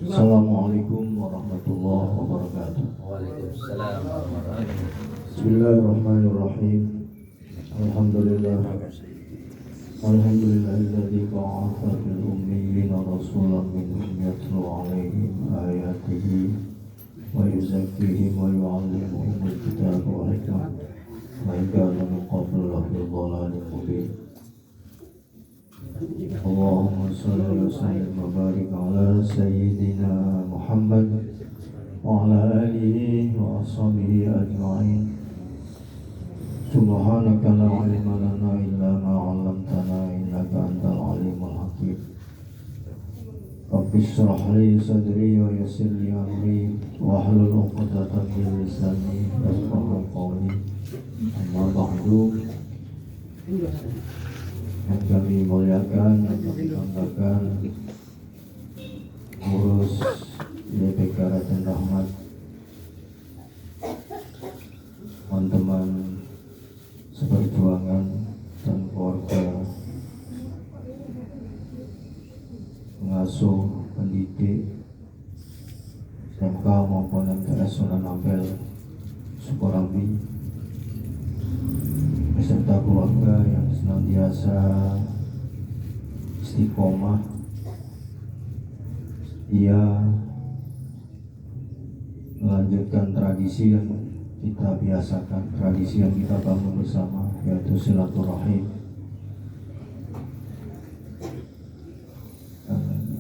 Assalamualaikum warahmatullahi wabarakatuh. Waalaikumsalam warahmatullahi wabarakatuh. Bismillahirrahmanirrahim. Alhamdulillah. Alhamdulillahilladzi ba'atha fil ummiyina rasulan minhum yatlu 'alaihim ayatihi wa yuzakkihim wa yu'allimuhumul kitaba wal hikmah wa in kanu min qablu lafi dhalalin mubin. Allahumma shalli wa sallim wa barik ala sayyidina Muhammad wa ala alihi wa ashabihi ajma'in. Subhanaka la ilma lana illa ma 'allamtana innaka antal alimul hakim. Rabbi shrah li sadri wa yassir li amri wa hlul 'uqdatam min lisani yafqahu qawli. Amma ba'du. Yang kami muliakan, yang kami banggakan, Pengurus YPK Raden Rahmat, teman-teman seperjuangan dan keluarga, pengasuh, pendidik, SMK maupun MTS Sunan Ampel, Sukorambi, beserta keluarga yang senantiasa istiqomah, setia melanjutkan tradisi yang kita biasakan, tradisi yang kita bangun bersama, yaitu silaturahim.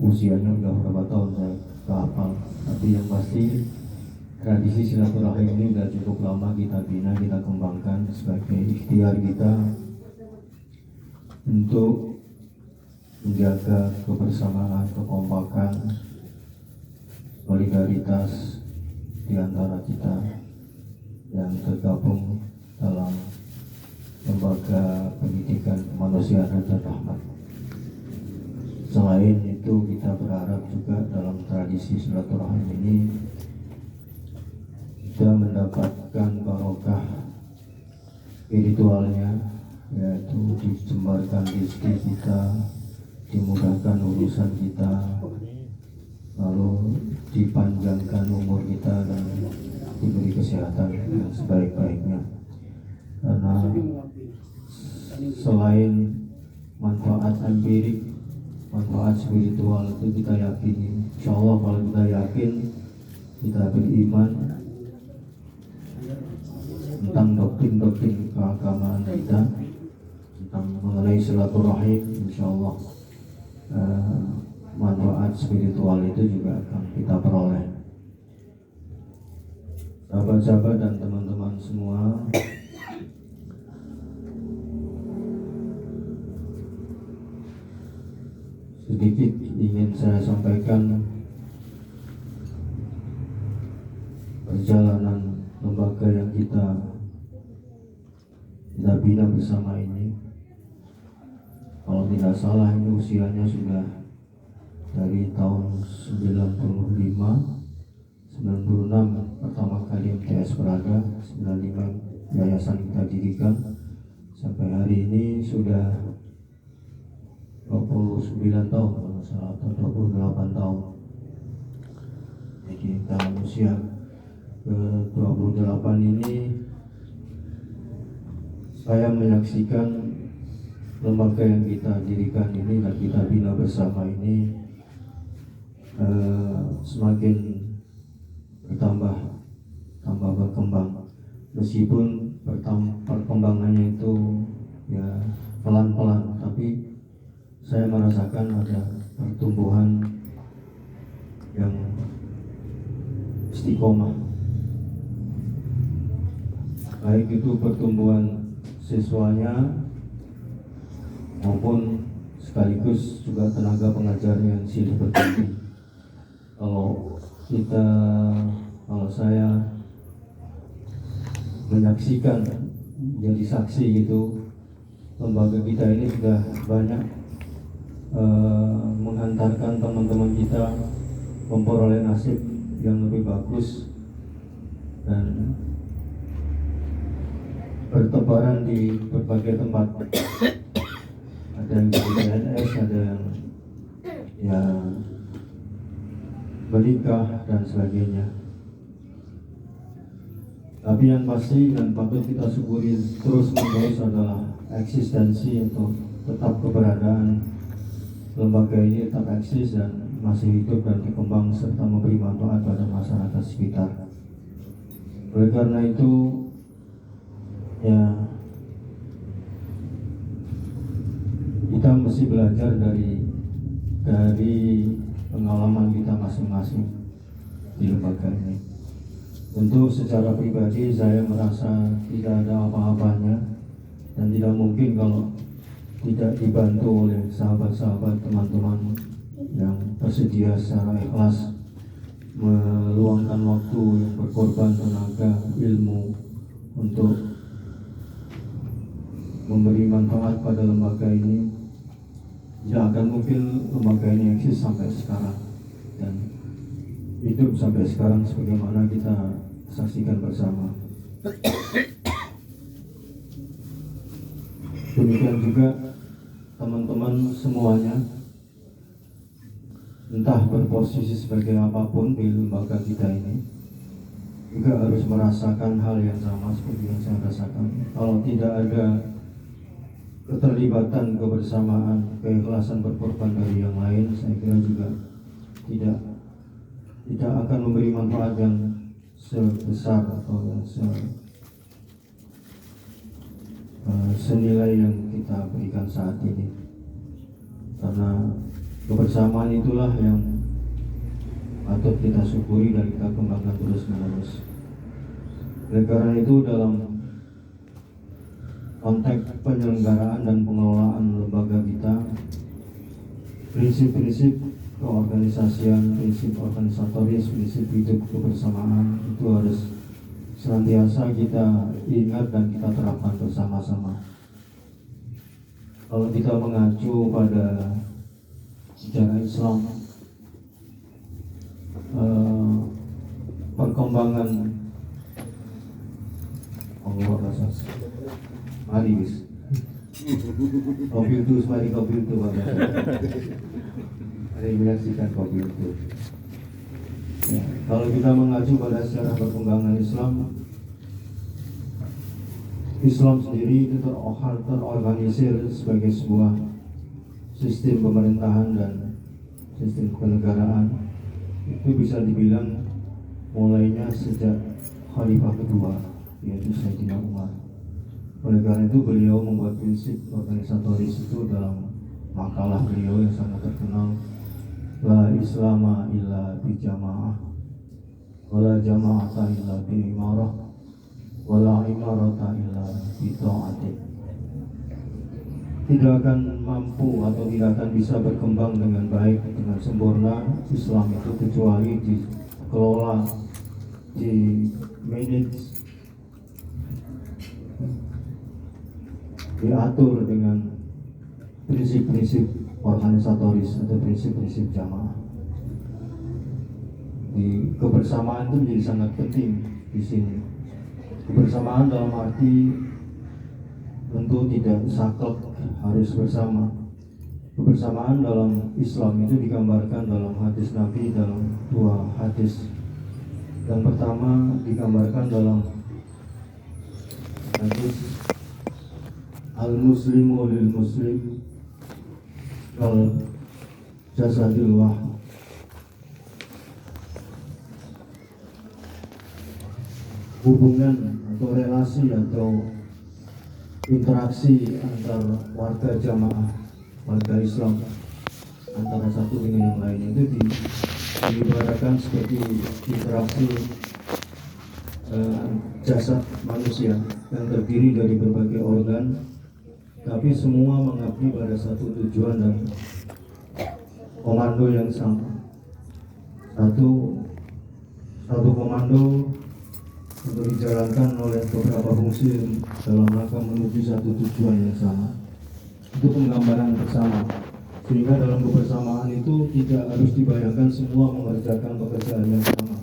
Usianya udah berapa tahun saya hafal, tapi yang pasti tradisi silaturahim ini sudah cukup lama kita bina, kita kembangkan sebagai ikhtiar kita untuk menjaga kebersamaan, kekompakan, solidaritas di antara kita yang tergabung dalam lembaga pendidikan kemanusiaan Raden Rahmat. Selain itu, kita berharap juga dalam tradisi silaturahim ini kita mendapatkan barokah spiritualnya, yaitu dijembarkan rezeki kita, dimudahkan urusan kita, lalu dipanjangkan umur kita dan diberi kesehatan yang sebaik-baiknya. Karena selain manfaat empirik, manfaat spiritual itu kita yakini, insya Allah kalau kita yakin, kita beriman tentang doktrin-doktrin keagamaan kita, tentang mengenai silaturahim, insya Allah manfaat spiritual itu juga akan kita peroleh. Sahabat-sahabat dan teman-teman semua, sedikit ingin saya sampaikan perjalanan lembaga yang kita bina bersama ini. Kalau tidak salah ini usianya sudah dari tahun 95, 96 pertama kali MTS berada, 95 yayasan kita dirikan, sampai hari ini sudah 29 tahun kalau salah, atau 28 tahun. Jadi dalam usia ke-28 ini saya menyaksikan lembaga yang kita dirikan ini dan kita bina bersama ini semakin berkembang, meskipun perkembangannya itu ya pelan-pelan, tapi saya merasakan ada pertumbuhan yang istiqomah, baik itu pertumbuhan siswanya maupun sekaligus juga tenaga pengajarnya yang silih berganti. Kalau saya menyaksikan, menjadi saksi gitu, lembaga kita ini sudah banyak menghantarkan teman-teman kita memperoleh nasib yang lebih bagus dan bertebaran di berbagai tempat. Ada yang jadi PNS, ada yang ya menikah dan sebagainya. Tapi yang pasti dan patut kita syukuri terus menerus adalah eksistensi atau tetap keberadaan lembaga ini tetap eksis dan masih hidup dan berkembang serta memberi manfaat pada masyarakat sekitar. Oleh karena itu, ya kita mesti belajar dari pengalaman kita masing-masing di lembaga ini. Tentu secara pribadi saya merasa tidak ada apa-apanya dan tidak mungkin kalau tidak dibantu oleh sahabat-sahabat teman-teman yang bersedia secara ikhlas meluangkan waktu yang berkorban tenaga, ilmu untuk memberi manfaat pada lembaga ini. Tidak akan mungkin lembaga ini eksis sampai sekarang dan hidup sampai sekarang sebagaimana kita saksikan bersama. Demikian juga teman-teman semuanya, entah berposisi sebagai apapun di lembaga kita ini, juga harus merasakan hal yang sama seperti yang saya rasakan. Kalau tidak ada keterlibatan, kebersamaan, keikhlasan berkorban dari yang lain, saya kira juga tidak akan memberi manfaat yang sebesar atau yang senilai yang kita berikan saat ini. Karena kebersamaan itulah yang patut kita syukuri dan kita kembangkan terus menerus. Oleh karena itu, dalam konteks penyelenggaraan dan pengelolaan lembaga kita, prinsip-prinsip keorganisasian, prinsip organisatoris, prinsip hidup kebersamaan itu harus senantiasa kita ingat dan kita terapkan bersama-sama. Kalau kita mengacu pada sejarah Islam, perkembangan mari bis kopi itu mari kopi itu ada yang menyaksikan kopi itu ya, kalau kita mengacu pada sejarah perkembangan Islam sendiri itu terorganisir sebagai sebuah sistem pemerintahan dan sistem kenegaraan. Itu bisa dibilang mulainya sejak Khalifah kedua, yaitu Sayyidina Umar. Oleh karena itu beliau membuat prinsip organisatoris itu dalam makalah beliau yang sangat terkenal, La Islama illa bi jamaah, wala jama'ata illa bi imarah, wala imarata illa bi ta'atih. Tidak akan mampu atau tidak akan bisa berkembang dengan baik, dengan sempurna Islam itu kecuali dikelola, di manage, diatur dengan prinsip-prinsip organisatoris atau prinsip-prinsip jamaah. Di kebersamaan itu menjadi sangat penting di sini. Kebersamaan dalam arti tentu tidak saklek, harus bersama. Kebersamaan dalam Islam itu digambarkan dalam hadis Nabi, dalam dua hadis. Yang pertama digambarkan dalam hadis al-muslimu lil muslim kal jasadil wahid. Hubungan atau relasi atau interaksi antar warga jamaah, warga Islam antara satu dengan yang lain itu diibaratkan seperti interaksi jasad manusia yang terdiri dari berbagai organ, tapi semua mengabdi pada satu tujuan dan komando yang sama. Satu komando untuk dijalankan oleh beberapa fungsi dalam rangka menuju satu tujuan yang sama. Itu penggambaran bersama. Sehingga dalam kebersamaan itu tidak harus dibayangkan semua mengerjakan pekerjaan yang sama.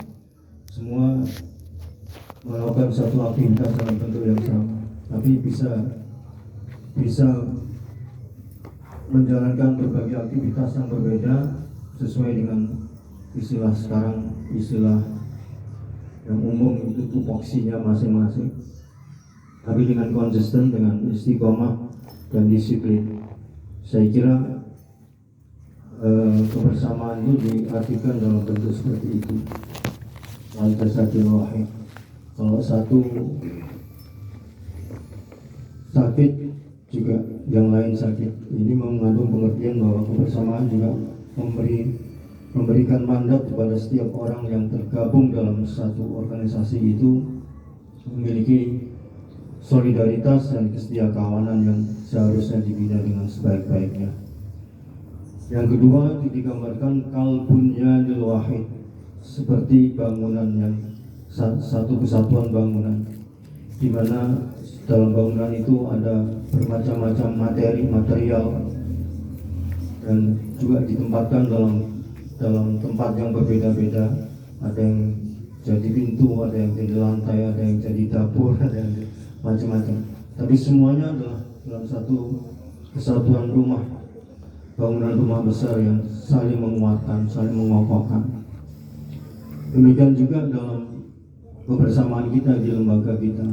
Semua melakukan satu aktivitas dalam bentuk yang sama, tapi bisa menjalankan berbagai aktivitas yang berbeda sesuai dengan istilah sekarang, istilah yang umum itu tupoksinya masing-masing, tapi dengan konsisten, dengan istiqomah dan disiplin. Saya kira kebersamaan itu diartikan dalam bentuk seperti itu. Al-Jasadil Wahid. Kalau satu sakit, juga yang lain sakit. Ini mengandung pengertian bahwa kebersamaan juga memberikan mandat kepada setiap orang yang tergabung dalam satu organisasi itu memiliki solidaritas dan kesetiakawanan yang seharusnya dibina dengan sebaik-baiknya. Yang kedua, digambarkan kalbunyanil wahid, seperti bangunan yang satu kesatuan bangunan, di mana dalam bangunan itu ada bermacam-macam material dan juga ditempatkan dalam tempat yang berbeda-beda. Ada yang jadi pintu, ada yang jadi lantai, ada yang jadi dapur, ada yang macam-macam. Tapi semuanya adalah dalam satu kesatuan rumah, bangunan rumah besar yang saling menguatkan, saling mengokohkan. Demikian juga dalam kebersamaan kita di lembaga kita.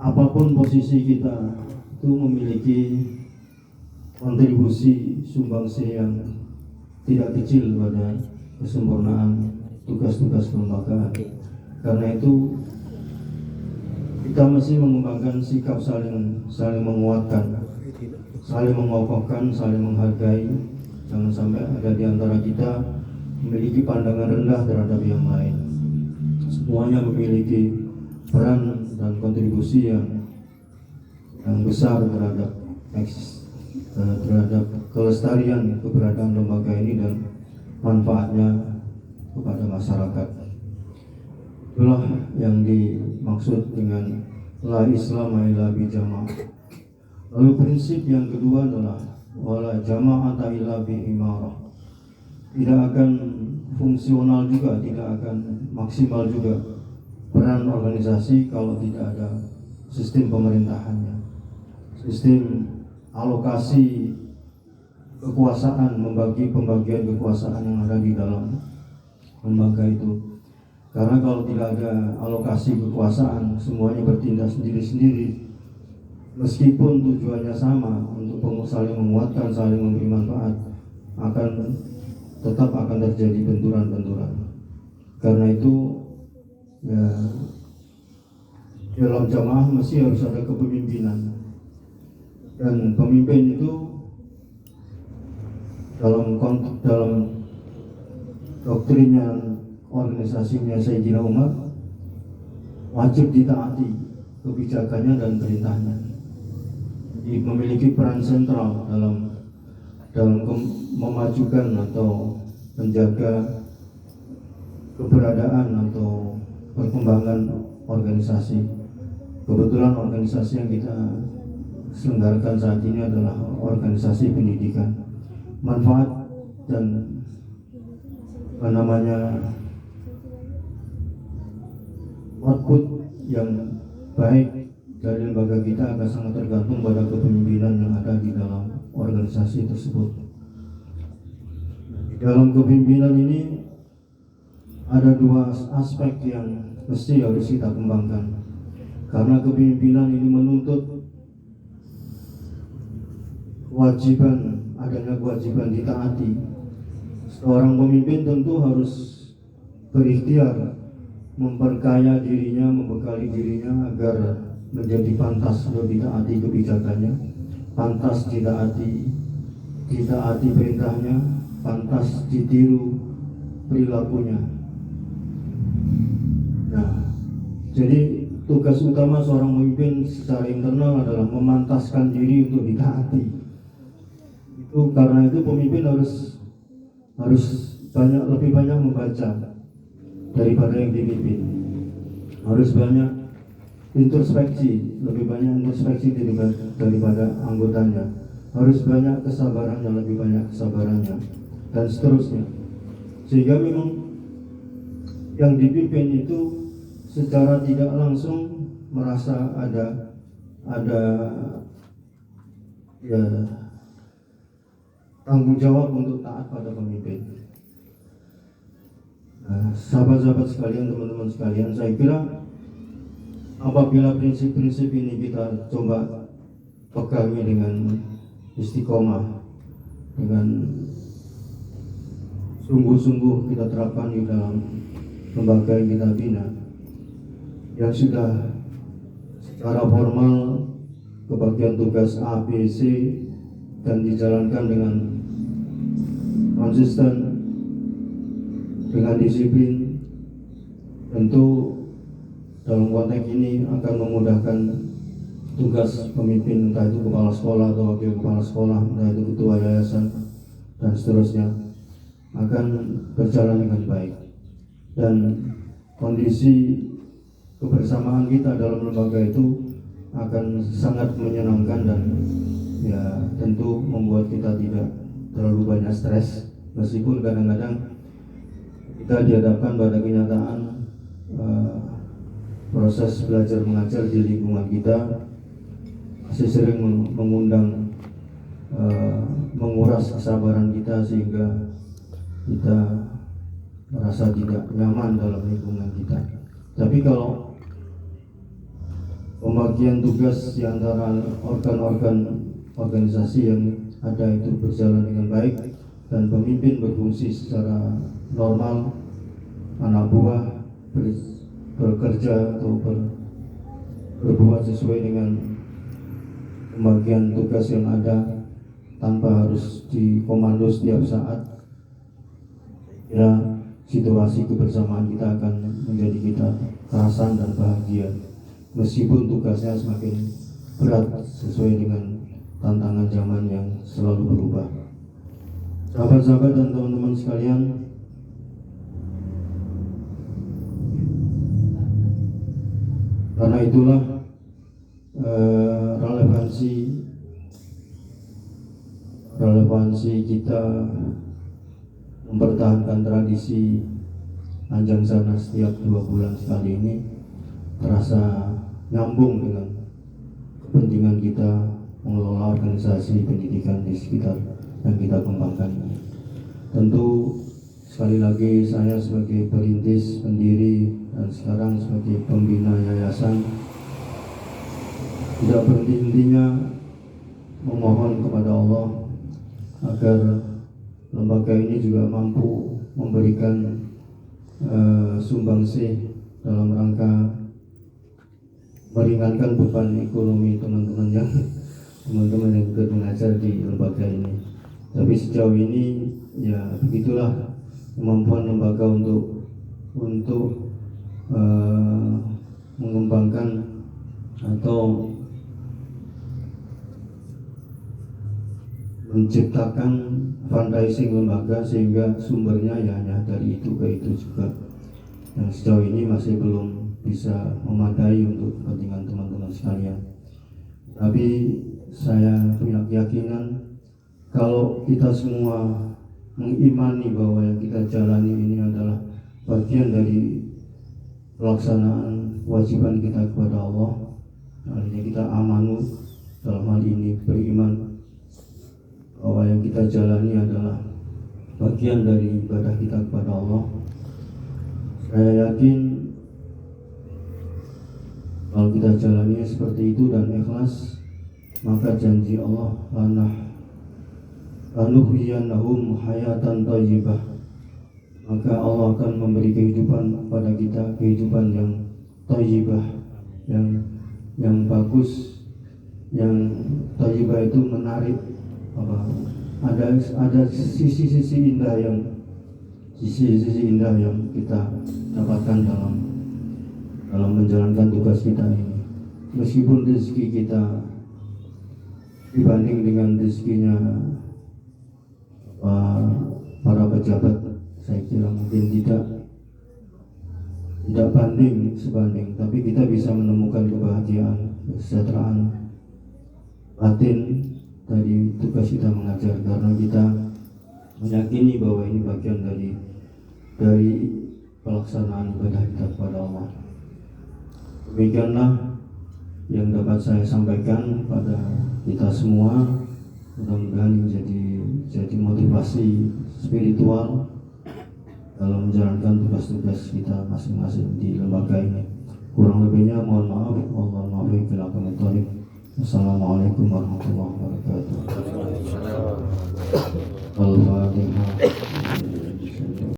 Apapun posisi kita itu memiliki kontribusi sumbangsi yang tidak kecil pada kesempurnaan tugas-tugas kelembagaan. Karena itu kita mesti mengembangkan sikap saling menguatkan, saling mengokohkan, saling menghargai. Jangan sampai ada di antara kita memiliki pandangan rendah terhadap yang lain. Semuanya memiliki peran dan kontribusi yang besar terhadap kelestarian keberadaan lembaga ini dan manfaatnya kepada masyarakat. Itulah yang dimaksud dengan la Islam illa bi jamaah. Lalu prinsip yang kedua adalah wala jama'ata illa bi imarah. Tidak akan fungsional juga, tidak akan maksimal juga peran organisasi kalau tidak ada sistem pemerintahannya, sistem alokasi kekuasaan, pembagian kekuasaan yang ada di dalam lembaga itu. Karena kalau tidak ada alokasi kekuasaan, semuanya bertindak sendiri-sendiri, meskipun tujuannya sama untuk saling menguatkan, saling memberi manfaat, tetap akan terjadi benturan-benturan. Karena itu ya, dalam jamaah mesti harus ada kepemimpinan, dan pemimpin itu dalam doktrinnya organisasinya Sayyidina Umar wajib ditaati kebijakannya dan perintahnya. Jadi memiliki peran sentral dalam memajukan atau menjaga keberadaan atau perkembangan organisasi. Kebetulan organisasi yang kita selenggarakan saat ini adalah organisasi pendidikan. Manfaat dan output yang baik dari lembaga kita akan sangat tergantung pada kepemimpinan yang ada di dalam organisasi tersebut. Di dalam kepemimpinan ini ada dua aspek yang mesti harus kita kembangkan, karena kepemimpinan ini menuntut adanya kewajiban ditaati. Seorang pemimpin tentu harus berikhtiar memperkaya dirinya, membekali dirinya agar menjadi pantas untuk ditaati kebijakannya, pantas ditaati perintahnya, pantas ditiru perilakunya. Nah, jadi tugas utama seorang pemimpin secara internal adalah memantaskan diri untuk ditaati. Itu karena itu pemimpin harus lebih banyak membaca daripada yang dipimpin. Harus banyak introspeksi, lebih banyak introspeksi daripada anggotanya. Harus banyak kesabarannya, lebih banyak kesabarannya, dan seterusnya. Sehingga memang yang dipimpin itu secara tidak langsung merasa ada ya tanggung jawab untuk taat pada pemimpin. Sahabat-sahabat sekalian, teman-teman sekalian, saya kira apabila prinsip-prinsip ini kita coba pegangi dengan istiqomah, dengan sungguh-sungguh kita terapkan di dalam lembaga yang kita bina, yang sudah secara formal kebagian tugas A, B, C dan dijalankan dengan konsisten, dengan disiplin, tentu dalam konteks ini akan memudahkan tugas pemimpin, entah itu kepala sekolah atau wakil kepala sekolah, entah itu ketua yayasan dan seterusnya, akan berjalan dengan baik. Dan kondisi kebersamaan kita dalam lembaga itu akan sangat menyenangkan dan ya tentu membuat kita tidak terlalu banyak stres, meskipun kadang-kadang kita dihadapkan pada kenyataan proses belajar mengajar di lingkungan kita masih sering mengundang menguras kesabaran kita, sehingga kita merasa tidak nyaman dalam lingkungan kita. Tapi kalau pembagian tugas di antara organ-organ organisasi yang ada itu berjalan dengan baik dan pemimpin berfungsi secara normal, anak buah bekerja atau berbuat sesuai dengan pembagian tugas yang ada tanpa harus dikomando setiap saat, ya situasi kebersamaan kita akan menjadi kita kerasan dan bahagia, meskipun tugasnya semakin berat sesuai dengan tantangan zaman yang selalu berubah. Sahabat-sahabat dan teman-teman sekalian, karena itulah relevansi kita mempertahankan tradisi Anjang Sana setiap 2 bulan sekali ini terasa nyambung dengan kepentingan kita mengelola organisasi pendidikan di sekitar yang kita kembangkan. Tentu sekali lagi saya sebagai perintis, pendiri, dan sekarang sebagai pembina yayasan tidak berhenti-hentinya memohon kepada Allah agar lembaga ini juga mampu memberikan sumbangsih dalam rangka meringankan beban ekonomi teman-teman yang ikut mengajar di lembaga ini. Tapi sejauh ini ya begitulah kemampuan lembaga untuk mengembangkan atau menciptakan fundraising lembaga sehingga sumbernya ya hanya dari itu ke itu juga, yang sejauh ini masih belum bisa memadai untuk kepentingan teman-teman sekalian. Tapi saya punya keyakinan kalau kita semua mengimani bahwa yang kita jalani ini adalah bagian dari pelaksanaan kewajiban kita kepada Allah, artinya kita amanu, dalam hal ini beriman bahwa yang kita jalani adalah bagian dari ibadah kita kepada Allah. Saya yakin kalau kita jalani seperti itu dan ikhlas, maka janji Allah lanuhyiyannahum hayatan thayyibah, maka Allah akan memberi kehidupan kepada kita, kehidupan yang thayyibah, yang bagus. Yang thayyibah itu menarik, ada sisi-sisi indah yang kita dapatkan dalam menjalankan tugas kita ini. Meskipun rezeki kita dibanding dengan rezekinya para pejabat, saya kira mungkin tidak sebanding, tapi kita bisa menemukan kebahagiaan, kesejahteraan batin dari tugas kita mengajar, karena kita meyakini bahwa ini bagian dari pelaksanaan ibadah kita kepada Allah. Demikianlah yang dapat saya sampaikan pada kita semua. Mudah-mudahan jadi motivasi spiritual dalam menjalankan tugas-tugas kita masing-masing di lembaga ini. Kurang lebihnya mohon maaf. Allah maafin bila kami tarik. Assalamualaikum warahmatullahi wabarakatuh. Al-Fatihah.